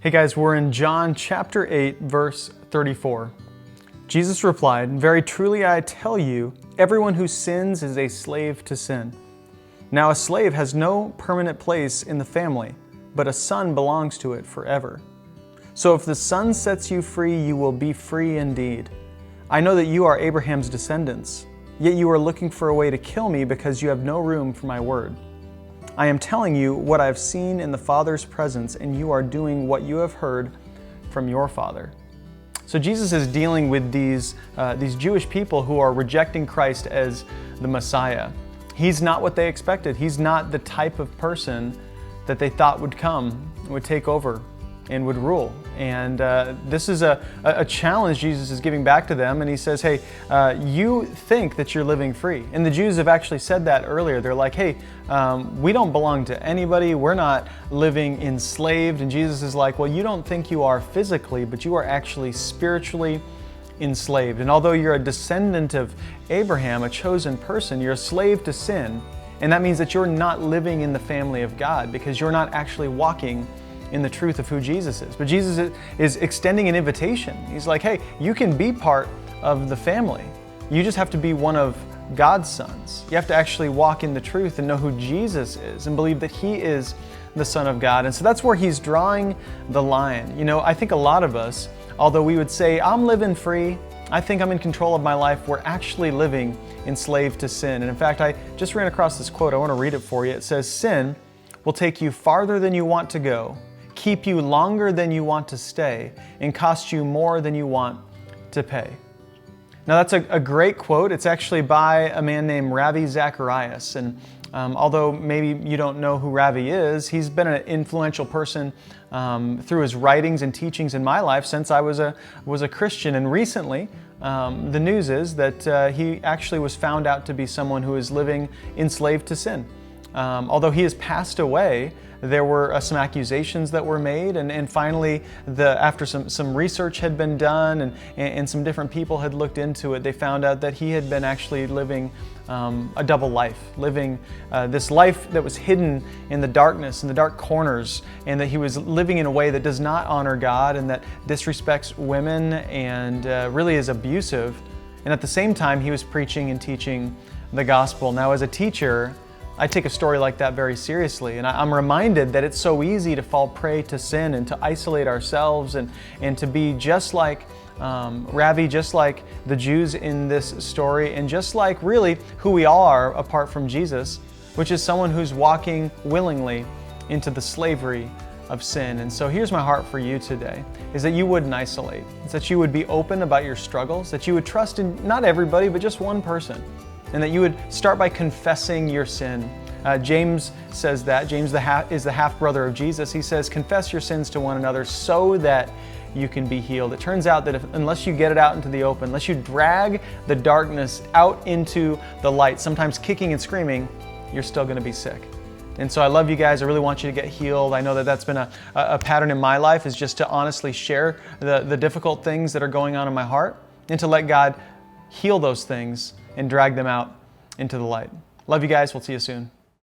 Hey guys, we're in John chapter 8, verse 34. Jesus replied, "Very truly I tell you, everyone who sins is a slave to sin. Now a slave has no permanent place in the family, but a son belongs to it forever. So if the Son sets you free, you will be free indeed. I know that you are Abraham's descendants, yet you are looking for a way to kill me because you have no room for my word. I am telling you what I have seen in the Father's presence, and you are doing what you have heard from your father." So Jesus is dealing with these Jewish people who are rejecting Christ as the Messiah. He's not what they expected. He's not the type of person that they thought would come, would take over, and would rule. And this is a challenge Jesus is giving back to them. And he says, hey, you think that you're living free. And the Jews have actually said that earlier. They're like, hey, we don't belong to anybody. We're not living enslaved. And Jesus is like, well, you don't think you are physically, but you are actually spiritually enslaved. And although you're a descendant of Abraham, a chosen person, you're a slave to sin. And that means that you're not living in the family of God because you're not actually walking in the truth of who Jesus is. But Jesus is extending an invitation. He's like, hey, you can be part of the family. You just have to be one of God's sons. You have to actually walk in the truth and know who Jesus is and believe that He is the Son of God. And so that's where He's drawing the line. You know, I think a lot of us, although we would say, I'm living free, I think I'm in control of my life, we're actually living enslaved to sin. And in fact, I just ran across this quote. I want to read it for you. It says, "Sin will take you farther than you want to go, keep you longer than you want to stay, and cost you more than you want to pay." Now that's a great quote. It's actually by a man named Ravi Zacharias. And although maybe you don't know who Ravi is, he's been an influential person through his writings and teachings in my life since I was a Christian. And recently, the news is that he actually was found out to be someone who is living enslaved to sin. Although he has passed away, there were some accusations that were made, and finally, after some research had been done and some different people had looked into it, they found out that he had been actually living a double life, living this life that was hidden in the darkness, in the dark corners, and that he was living in a way that does not honor God and that disrespects women and really is abusive. And at the same time, he was preaching and teaching the gospel. Now, as a teacher, I take a story like that very seriously, and I'm reminded that it's so easy to fall prey to sin and to isolate ourselves and to be just like Ravi, just like the Jews in this story, and just like really who we all are apart from Jesus, which is someone who's walking willingly into the slavery of sin. And so here's my heart for you today, is that you wouldn't isolate. It's that you would be open about your struggles, that you would trust in not everybody, but just one person. And that you would start by confessing your sin. James says that. James is the half-brother of Jesus. He says, confess your sins to one another so that you can be healed. It turns out that unless you get it out into the open, unless you drag the darkness out into the light, sometimes kicking and screaming, you're still going to be sick. And so I love you guys. I really want you to get healed. I know that that's been a pattern in my life, is just to honestly share the difficult things that are going on in my heart and to let God heal those things and drag them out into the light. Love you guys. We'll see you soon.